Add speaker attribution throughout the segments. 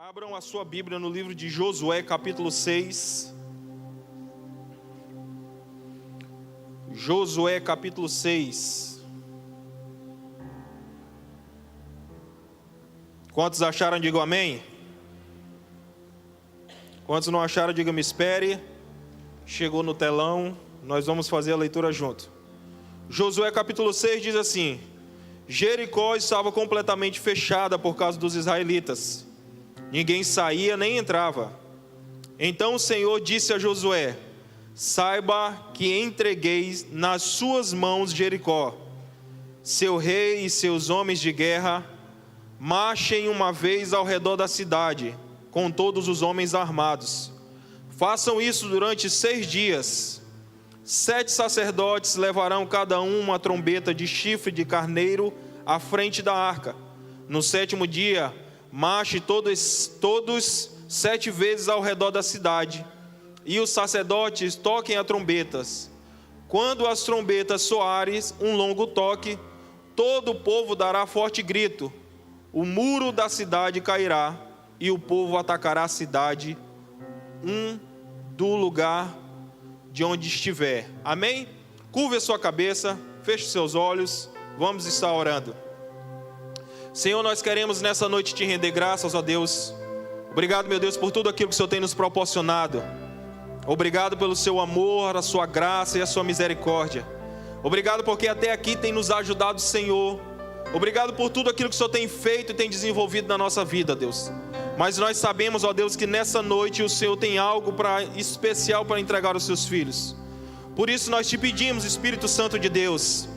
Speaker 1: Abram a sua Bíblia no livro de Josué, capítulo 6. Josué, capítulo 6. Quantos acharam, digam amém. Quantos não acharam, digam me espere. Chegou no telão, nós vamos fazer a leitura junto. Josué, capítulo 6 diz assim: Jericó estava completamente fechada por causa dos israelitas. Ninguém saía nem entrava. Então o Senhor disse a Josué: saiba que entreguei nas suas mãos Jericó, seu rei e seus homens de guerra. Marchem uma vez ao redor da cidade, com todos os homens armados. Façam isso durante 6 dias. 7 sacerdotes levarão cada um uma trombeta de chifre de carneiro à frente da arca. No 7º dia, marche todos 7 vezes ao redor da cidade, e os sacerdotes toquem as trombetas. Quando as trombetas soarem um longo toque, todo o povo dará forte grito. O muro da cidade cairá, e o povo atacará a cidade, do lugar de onde estiver. Amém? Curve a sua cabeça, feche seus olhos, vamos estar orando. Senhor, nós queremos nessa noite te render graças, ó Deus. Obrigado, meu Deus, por tudo aquilo que o Senhor tem nos proporcionado. Obrigado pelo seu amor, a sua graça e a sua misericórdia. Obrigado porque até aqui tem nos ajudado, Senhor. Obrigado por tudo aquilo que o Senhor tem feito e tem desenvolvido na nossa vida, Deus. Mas nós sabemos, ó Deus, que nessa noite o Senhor tem algo especial para entregar aos seus filhos. Por isso nós te pedimos, Espírito Santo de Deus,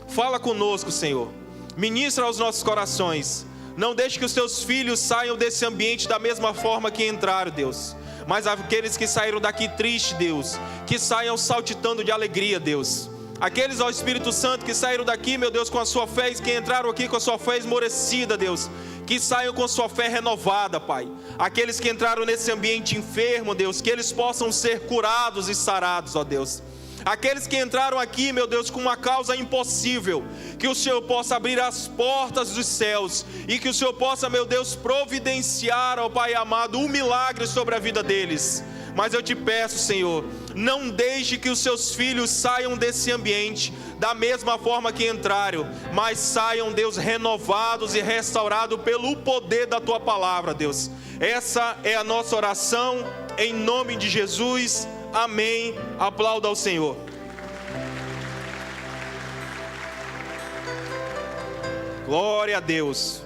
Speaker 1: fala conosco, Senhor. Ministra aos nossos corações. Não deixe que os teus filhos saiam desse ambiente da mesma forma que entraram, Deus. Mas aqueles que saíram daqui tristes, Deus, que saiam saltitando de alegria, Deus. Aqueles, ó Espírito Santo, que saíram daqui, meu Deus, com a sua fé, que entraram aqui com a sua fé esmorecida, Deus, que saiam com a sua fé renovada, Pai. Aqueles que entraram nesse ambiente enfermo, Deus, que eles possam ser curados e sarados, ó Deus. Aqueles que entraram aqui, meu Deus, com uma causa impossível, que o Senhor possa abrir as portas dos céus, e que o Senhor possa, meu Deus, providenciar, ó Pai amado, um milagre sobre a vida deles. Mas eu te peço, Senhor, não deixe que os seus filhos saiam desse ambiente da mesma forma que entraram, mas saiam, Deus, renovados e restaurados pelo poder da Tua palavra, Deus. Essa é a nossa oração, em nome de Jesus. Amém. Aplauda ao Senhor. Glória a Deus.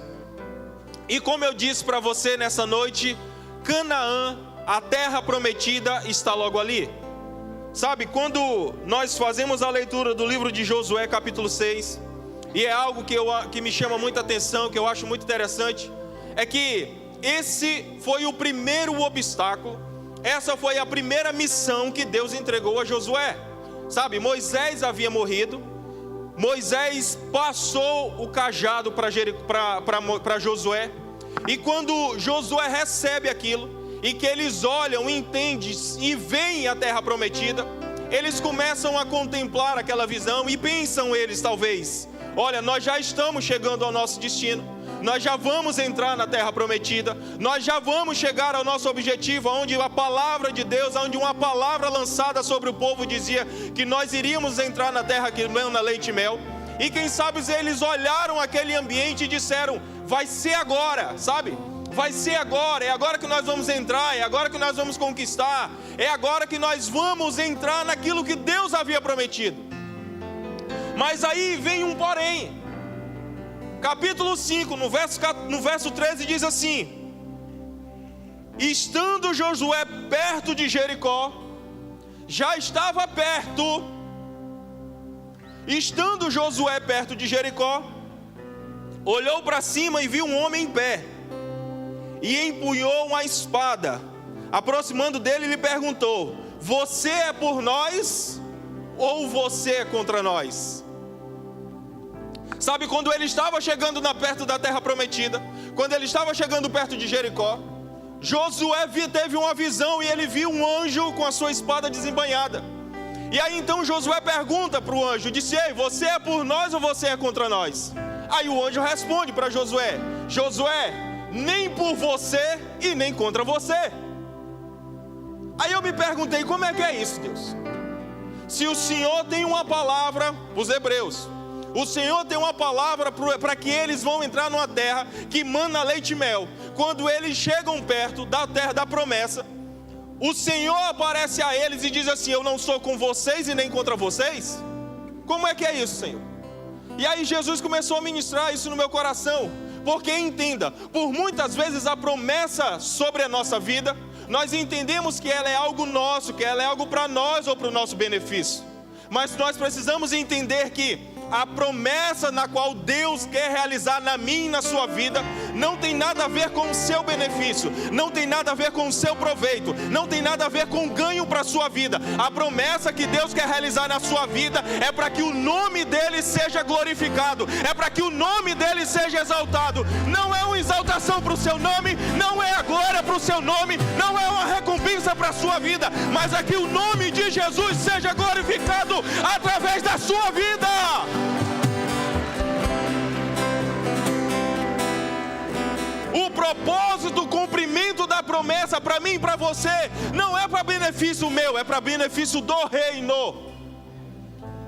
Speaker 1: E como eu disse para você nessa noite, Canaã, a terra prometida, está logo ali. Sabe, quando nós fazemos a leitura do livro de Josué, capítulo 6, e é algo que me chama muita atenção, que eu acho muito interessante, é que esse foi o primeiro obstáculo, essa foi a primeira missão que Deus entregou a Josué. Sabe, Moisés havia morrido, Moisés passou o cajado para Josué, e quando Josué recebe aquilo, e que eles olham, entendem e veem a terra prometida, eles começam a contemplar aquela visão e pensam eles talvez: olha, nós já estamos chegando ao nosso destino, nós já vamos entrar na terra prometida, nós já vamos chegar ao nosso objetivo, onde a palavra de Deus, onde uma palavra lançada sobre o povo dizia que nós iríamos entrar na terra que mana leite e mel. E quem sabe eles olharam aquele ambiente e disseram: vai ser agora, sabe? Vai ser agora, é agora que nós vamos entrar, é agora que nós vamos conquistar, é agora que nós vamos entrar naquilo que Deus havia prometido. Mas aí vem um porém. Capítulo 5, no verso 13 diz assim: estando Josué perto de Jericó, já estava perto, estando Josué perto de Jericó, olhou para cima e viu um homem em pé, e empunhou uma espada. Aproximando dele, lhe perguntou: você é por nós ou você é contra nós? Sabe, quando ele estava chegando perto da terra prometida, quando ele estava chegando perto de Jericó, Josué teve uma visão e ele viu um anjo com a sua espada desembainhada. E aí então Josué pergunta para o anjo, disse: ei, você é por nós ou você é contra nós? Aí o anjo responde para Josué: Josué, nem por você e nem contra você. Aí eu me perguntei, como é que é isso, Deus? Se o Senhor tem uma palavra para os hebreus, o Senhor tem uma palavra para que eles vão entrar numa terra que mana leite e mel. Quando eles chegam perto da terra da promessa, o Senhor aparece a eles e diz assim: eu não sou com vocês e nem contra vocês? Como é que é isso, Senhor? E aí Jesus começou a ministrar isso no meu coração. Porque entenda, por muitas vezes a promessa sobre a nossa vida, nós entendemos que ela é algo nosso, que ela é algo para nós ou para o nosso benefício. Mas nós precisamos entender que a promessa na qual Deus quer realizar na minha e na sua vida não tem nada a ver com o seu benefício, não tem nada a ver com o seu proveito, não tem nada a ver com ganho para a sua vida. A promessa que Deus quer realizar na sua vida é para que o nome dele seja glorificado, é para que o nome dele seja exaltado. Não é uma exaltação para o seu nome, não é a glória para o seu nome, não é uma recompensa para a sua vida, mas é que o nome de Jesus seja glorificado através da sua vida. O propósito, o cumprimento da promessa para mim e para você não é para benefício meu, é para benefício do reino.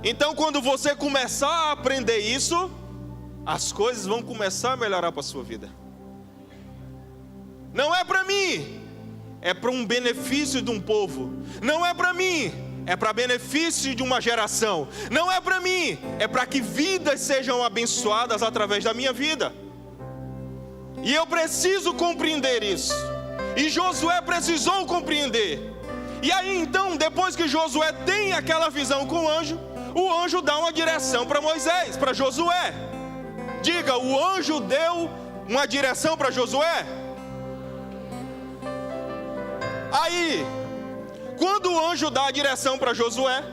Speaker 1: Então, quando você começar a aprender isso, as coisas vão começar a melhorar para a sua vida. Não é para mim, é para um benefício de um povo. Não é para mim, é para benefício de uma geração. Não é para mim, é para que vidas sejam abençoadas através da minha vida. E eu preciso compreender isso. E Josué precisou compreender. E aí então, depois que Josué tem aquela visão com o anjo dá uma direção para Moisés, para Josué. Diga, o anjo deu uma direção para Josué. Aí, quando o anjo dá a direção para Josué,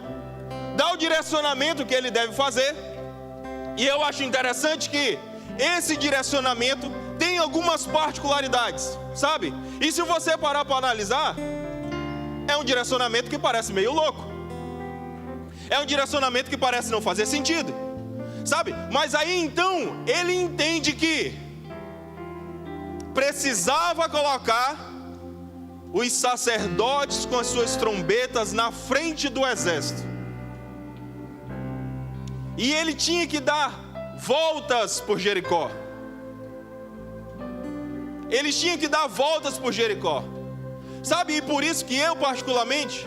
Speaker 1: dá o direcionamento que ele deve fazer. E eu acho interessante que esse direcionamento tem algumas particularidades, sabe? E se você parar para analisar, é um direcionamento que parece meio louco. É um direcionamento que parece não fazer sentido, sabe? Mas aí então, ele entende que precisava colocar os sacerdotes com as suas trombetas na frente do exército. E ele tinha que dar voltas por Jericó. Eles tinham que dar voltas por Jericó. Sabe, e por isso que eu particularmente,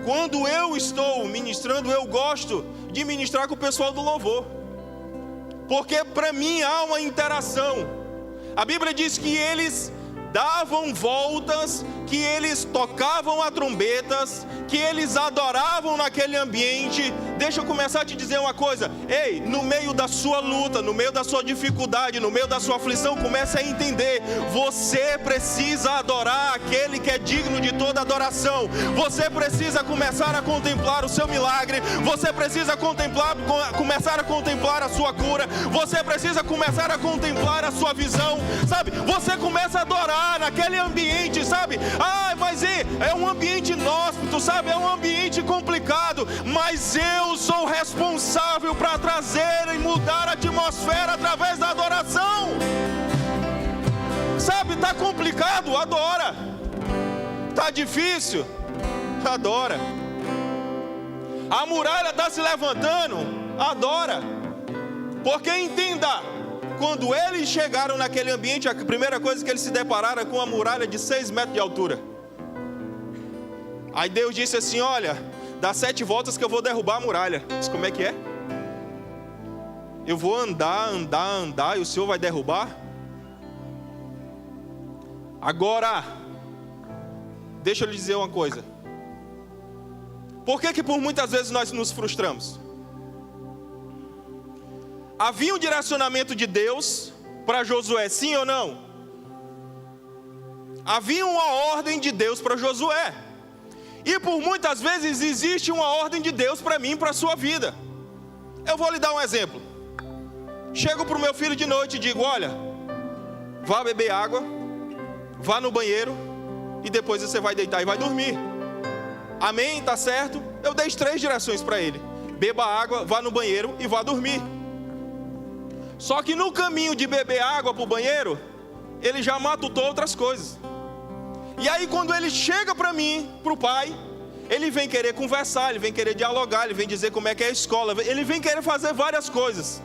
Speaker 1: quando eu estou ministrando, eu gosto de ministrar com o pessoal do louvor. Porque para mim há uma interação. A Bíblia diz que eles davam voltas, que eles tocavam a trombetas, que eles adoravam naquele ambiente. Deixa eu começar a te dizer uma coisa. Ei, no meio da sua luta, no meio da sua dificuldade, no meio da sua aflição, comece a entender. Você precisa adorar aquele que é digno de toda adoração. Você precisa começar a contemplar o seu milagre. Você precisa começar a contemplar a sua cura. Você precisa começar a contemplar a sua visão, sabe? Você começa a adorar naquele ambiente, sabe? Ah, mas é um ambiente inóspito, sabe? É um ambiente complicado, mas eu sou responsável para trazer e mudar a atmosfera através da adoração. Sabe, tá complicado? Adora. Tá difícil? Adora. A muralha está se levantando? Adora. Porque entenda, quando eles chegaram naquele ambiente, a primeira coisa que eles se depararam é com uma muralha de 6 metros de altura. Aí Deus disse assim: olha, dá 7 voltas que eu vou derrubar a muralha. Diz, como é que é? Eu vou andar e o Senhor vai derrubar? Agora, deixa eu lhe dizer uma coisa. Por que por muitas vezes nós nos frustramos? Havia um direcionamento de Deus para Josué, sim ou não? Havia uma ordem de Deus para Josué. E por muitas vezes existe uma ordem de Deus para mim e para a sua vida. Eu vou lhe dar um exemplo. Chego para o meu filho de noite e digo: olha, vá beber água, vá no banheiro e depois você vai deitar e vai dormir. Amém? Tá certo? Eu dei 3 direções para ele: beba água, vá no banheiro e vá dormir. Só que no caminho de beber água para o banheiro, ele já matutou outras coisas. E aí quando ele chega para mim, para o pai, ele vem querer conversar, ele vem querer dialogar, ele vem dizer como é que é a escola, ele vem querer fazer várias coisas.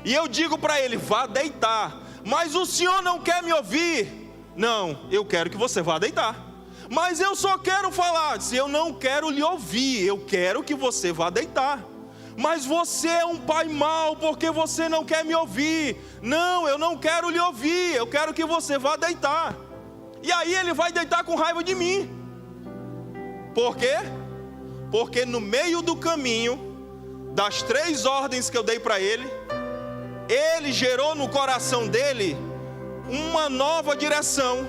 Speaker 1: E eu digo para ele, vá deitar. Mas o senhor não quer me ouvir? Não, eu quero que você vá deitar. Mas eu só quero falar. Se eu não quero lhe ouvir, eu quero que você vá deitar. Mas você é um pai mau, porque você não quer me ouvir. Não, eu não quero lhe ouvir, eu quero que você vá deitar. E aí ele vai deitar com raiva de mim. Por quê? Porque no meio do caminho, das 3 ordens que eu dei para ele, ele gerou no coração dele uma nova direção.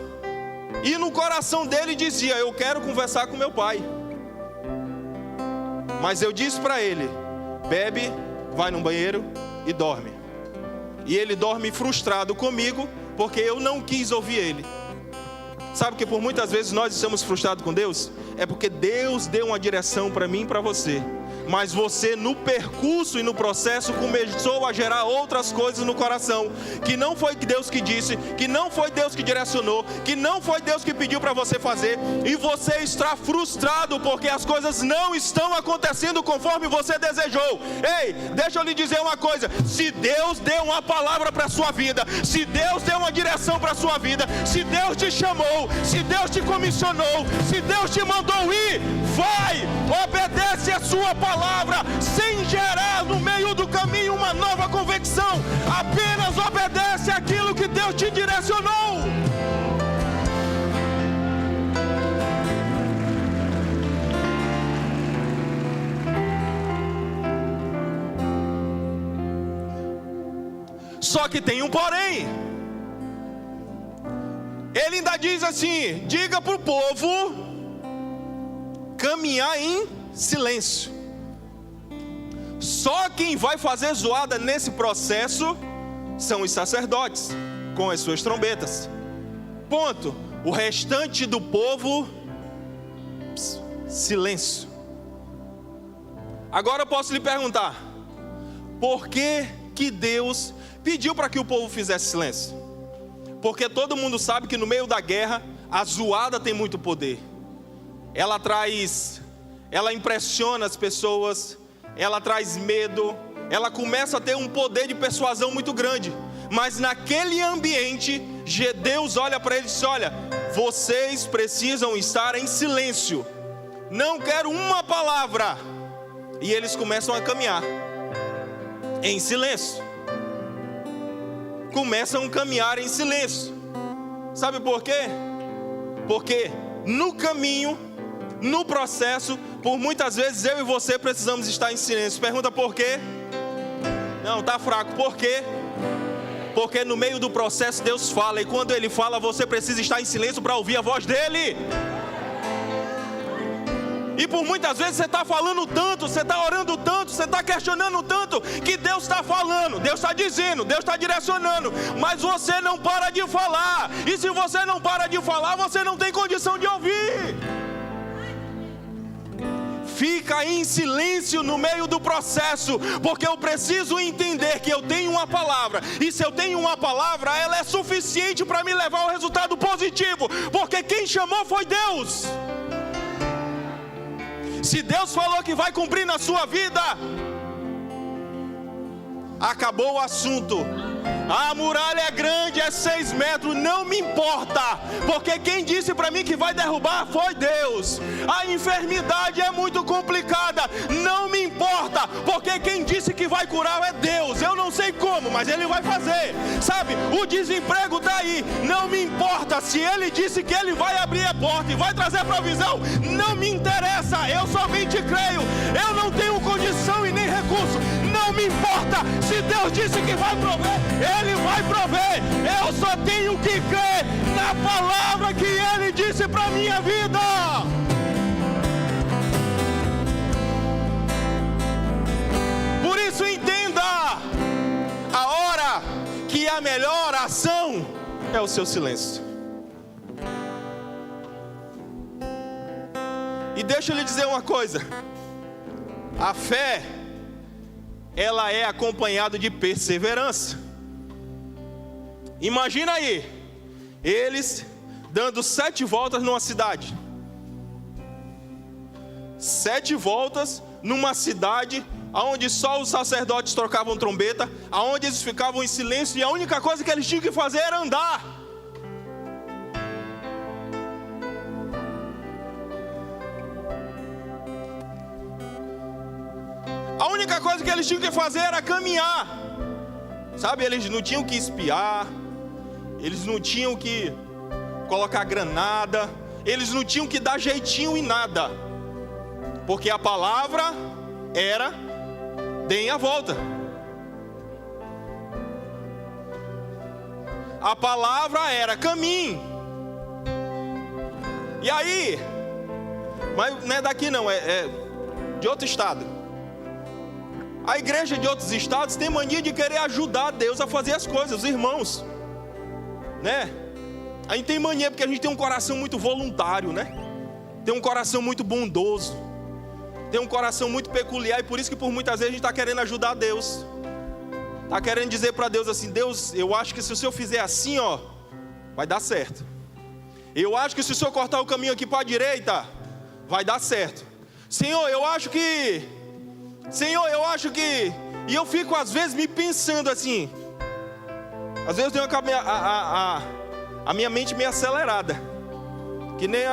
Speaker 1: E no coração dele dizia, eu quero conversar com meu pai. Mas eu disse para ele, bebe, vai no banheiro e dorme. E ele dorme frustrado comigo, porque eu não quis ouvir ele. Sabe que por muitas vezes nós estamos frustrados com Deus? É porque Deus deu uma direção para mim e para você. Mas você no percurso e no processo começou a gerar outras coisas no coração, que não foi Deus que disse, que não foi Deus que direcionou, que não foi Deus que pediu para você fazer, e você está frustrado porque as coisas não estão acontecendo conforme você desejou. Ei, deixa eu lhe dizer uma coisa, se Deus deu uma palavra para a sua vida, se Deus deu uma direção para a sua vida, se Deus te chamou, se Deus te comissionou, se Deus te mandou ir, vai, obedece a sua palavra, sem gerar no meio do caminho uma nova convicção. Apenas obedece aquilo que Deus te direcionou. Só que tem um porém. Ele ainda diz assim, diga para o povo caminhar em silêncio. Só quem vai fazer zoada nesse processo são os sacerdotes, com as suas trombetas. Ponto. O restante do povo, silêncio. Agora eu posso lhe perguntar, por que que Deus pediu para que o povo fizesse silêncio? Porque todo mundo sabe que no meio da guerra, a zoada tem muito poder. Ela impressiona as pessoas, ela traz medo, ela começa a ter um poder de persuasão muito grande. Mas naquele ambiente, Deus olha para eles e diz, olha, vocês precisam estar em silêncio, não quero uma palavra. E eles começam a caminhar em silêncio. Começam a caminhar em silêncio. Sabe por quê? Porque no caminho, no processo, por muitas vezes eu e você precisamos estar em silêncio. Pergunta por quê? Não, está fraco. Por quê? Porque no meio do processo Deus fala, e quando Ele fala você precisa estar em silêncio para ouvir a voz dEle. E por muitas vezes você está falando tanto, você está orando tanto, você está questionando tanto, que Deus está falando, Deus está dizendo, Deus está direcionando, mas você não para de falar. E se você não para de falar, você não tem condição de ouvir. Fica em silêncio no meio do processo, porque eu preciso entender que eu tenho uma palavra, e se eu tenho uma palavra, ela é suficiente para me levar ao resultado positivo, porque quem chamou foi Deus. Se Deus falou que vai cumprir na sua vida, acabou o assunto. A muralha é grande, é 6 metros, não me importa, porque quem disse para mim que vai derrubar foi Deus. A enfermidade é muito complicada, não me importa, porque quem disse que vai curar é Deus. Eu não sei como, mas Ele vai fazer. Sabe, o desemprego está aí, não me importa. Se Ele disse que Ele vai abrir a porta e vai trazer provisão, não me interessa, eu somente creio. Eu não tenho condição e nem recurso, não me importa. Se Deus disse que vai prover, Ele vai prover. Eu só tenho que crer na palavra que Ele disse para minha vida. Por isso entenda, a hora que a melhor ação é o seu silêncio. E deixa eu lhe dizer uma coisa, a fé, ela é acompanhada de perseverança. Imagina aí, eles dando 7 voltas numa cidade. 7 voltas numa cidade onde só os sacerdotes trocavam trombeta, onde eles ficavam em silêncio e a única coisa que eles tinham que fazer era andar. A única coisa que eles tinham que fazer era caminhar. Sabe, eles não tinham que espiar, eles não tinham que colocar granada, eles não tinham que dar jeitinho em nada, porque a palavra era: deem a volta. A palavra era: caminhe. E aí, mas não é daqui não, é de outro estado. A igreja de outros estados tem mania de querer ajudar Deus a fazer as coisas, os irmãos, né? A gente tem mania porque a gente tem um coração muito voluntário, né? Tem um coração muito bondoso, tem um coração muito peculiar, e por isso que por muitas vezes a gente está querendo ajudar Deus. Está querendo dizer para Deus assim: Deus, eu acho que se o Senhor fizer assim, ó, vai dar certo. Eu acho que se o Senhor cortar o caminho aqui para a direita, vai dar certo. Senhor, eu acho que... E eu fico às vezes me pensando assim. Às vezes eu tenho a minha mente meio acelerada. Que nem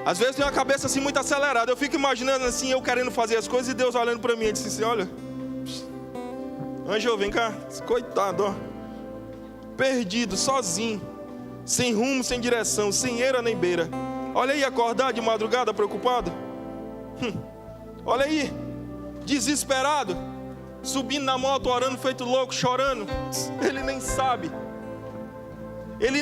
Speaker 1: às vezes eu tenho a cabeça assim muito acelerada. Eu fico imaginando assim, eu querendo fazer as coisas e Deus olhando para mim e disse assim: olha, Anjo, vem cá, coitado, ó, perdido, sozinho, sem rumo, sem direção, sem eira nem beira. Olha aí, acordar de madrugada preocupado. Olha aí, desesperado, subindo na moto, orando feito louco, chorando. Ele nem sabe, ele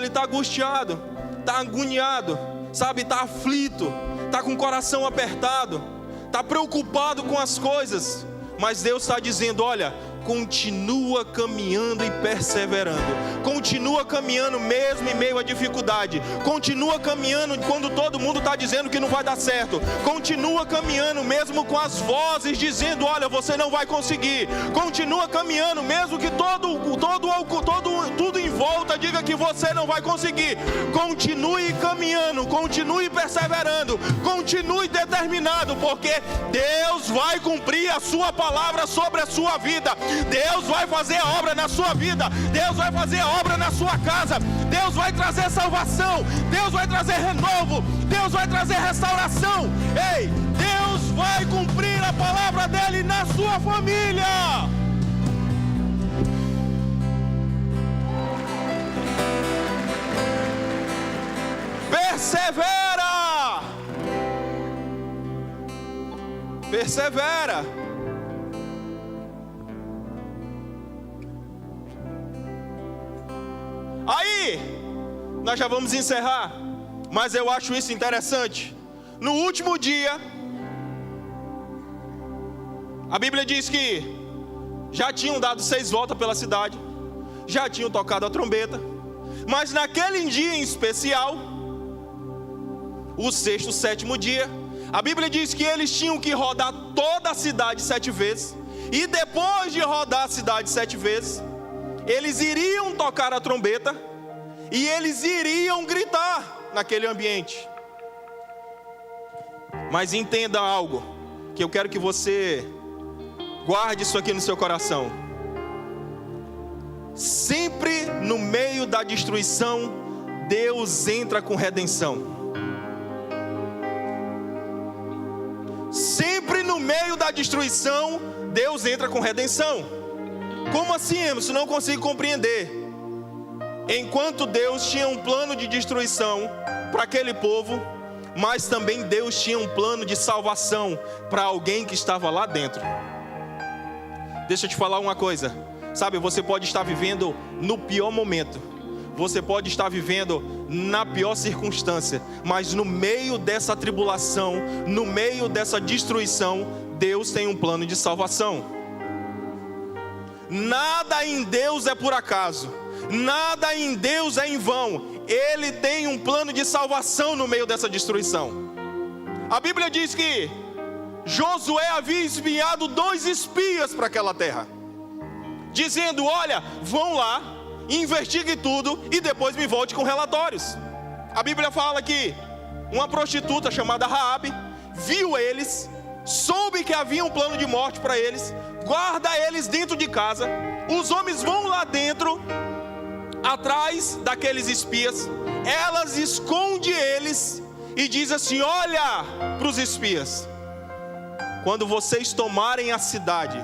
Speaker 1: está angustiado, está agoniado, sabe, está aflito, está com o coração apertado, está preocupado com as coisas. Mas Deus está dizendo: olha, continua caminhando e perseverando. Continua caminhando mesmo em meio à dificuldade. Continua caminhando quando todo mundo está dizendo que não vai dar certo. Continua caminhando mesmo com as vozes dizendo: olha, você não vai conseguir. Continua caminhando mesmo que tudo em volta diga que você não vai conseguir. Continue caminhando, continue perseverando, continue determinado, porque Deus vai cumprir a sua palavra sobre a sua vida. Deus vai fazer a obra na sua vida. Deus vai fazer a obra na sua casa. Deus vai trazer salvação. Deus vai trazer renovo. Deus vai trazer restauração. Ei, Deus vai cumprir a palavra dele na sua família. Persevera. Persevera. Aí, nós já vamos encerrar, mas eu acho isso interessante. No último dia, a Bíblia diz que já tinham dado 6 voltas pela cidade, já tinham tocado a trombeta, mas naquele dia em especial, o 6º, 7º dia, a Bíblia diz que eles tinham que rodar toda a cidade 7 vezes, e depois de rodar a cidade 7 vezes, eles iriam tocar a trombeta e eles iriam gritar naquele ambiente. Mas entenda algo, que eu quero que você guarde isso aqui no seu coração. Sempre no meio da destruição, Deus entra com redenção. Sempre no meio da destruição, Deus entra com redenção. Como assim, Emerson? Não consigo compreender. Enquanto Deus tinha um plano de destruição para aquele povo, mas também Deus tinha um plano de salvação para alguém que estava lá dentro. Deixa eu te falar uma coisa. Sabe, você pode estar vivendo no pior momento, você pode estar vivendo na pior circunstância, mas no meio dessa tribulação, no meio dessa destruição, Deus tem um plano de salvação. Nada em Deus é por acaso, nada em Deus é em vão. Ele tem um plano de salvação no meio dessa destruição. A Bíblia diz que Josué havia enviado 2 espias para aquela terra, dizendo: olha, vão lá, investigue tudo e depois me volte com relatórios. A Bíblia fala que uma prostituta chamada Raabe viu eles, soube que havia um plano de morte para eles, guarda eles dentro de casa. Os homens vão lá dentro, atrás daqueles espias, elas esconde eles e diz assim: olha para os espias, quando vocês tomarem a cidade,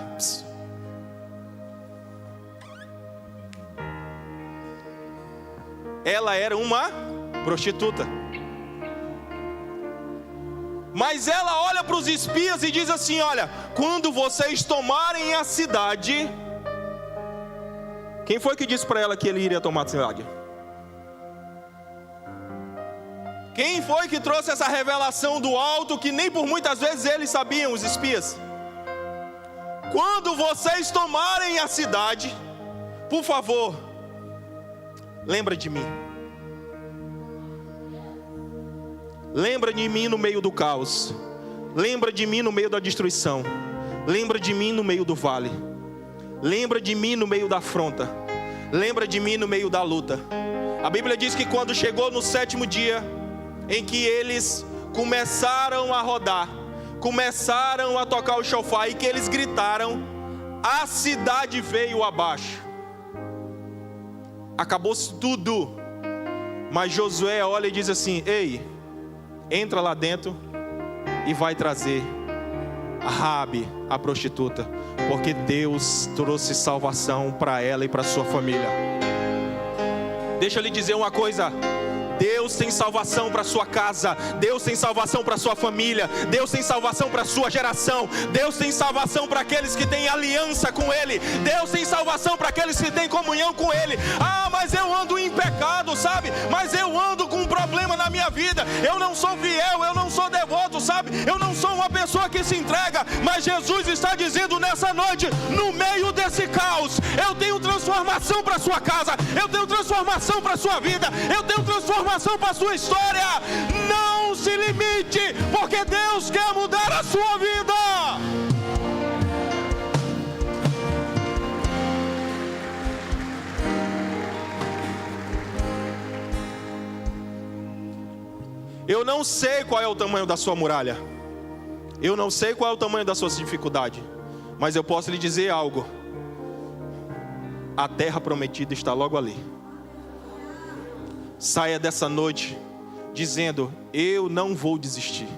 Speaker 1: ela era uma prostituta, mas ela olha para os espias e diz assim: olha, quando vocês tomarem a cidade. Quem foi que disse para ela que ele iria tomar a cidade? Quem foi que trouxe essa revelação do alto que nem por muitas vezes eles sabiam, os espias? Quando vocês tomarem a cidade, por favor, lembra de mim. Lembra de mim no meio do caos. Lembra de mim no meio da destruição. Lembra de mim no meio do vale. Lembra de mim no meio da afronta. Lembra de mim no meio da luta. A Bíblia diz que quando chegou no 7º dia, em que eles começaram a rodar, começaram a tocar o chofar e que eles gritaram, a cidade veio abaixo. Acabou-se tudo. Mas Josué olha e diz assim: ei, entra lá dentro e vai trazer a Raabe, a prostituta, porque Deus trouxe salvação para ela e para sua família. Deixa eu lhe dizer uma coisa: Deus tem salvação para sua casa, Deus tem salvação para sua família, Deus tem salvação para sua geração, Deus tem salvação para aqueles que têm aliança com Ele, Deus tem salvação para aqueles que têm comunhão com Ele. Ah, mas eu ando em pecado, sabe? Mas eu ando com um problema na minha vida, eu não sou fiel, eu não sou devoto, sabe? Eu não sou uma pessoa que se entrega. Mas Jesus está dizendo nessa noite, no meio desse caos, eu tenho transformação para sua casa, eu tenho transformação para sua vida, eu tenho transformação para a sua história. Não se limite, porque Deus quer mudar a sua vida. Eu não sei qual é o tamanho da sua muralha, eu não sei qual é o tamanho da sua dificuldade, mas eu posso lhe dizer algo: a terra prometida está logo ali. Saia dessa noite dizendo: eu não vou desistir,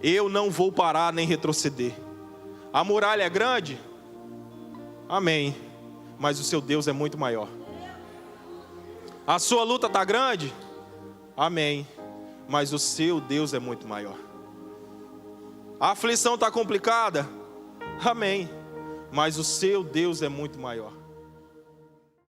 Speaker 1: eu não vou parar nem retroceder. A muralha é grande? Amém. Mas o seu Deus é muito maior. A sua luta está grande? Amém. Mas o seu Deus é muito maior. A aflição está complicada? Amém. Mas o seu Deus é muito maior.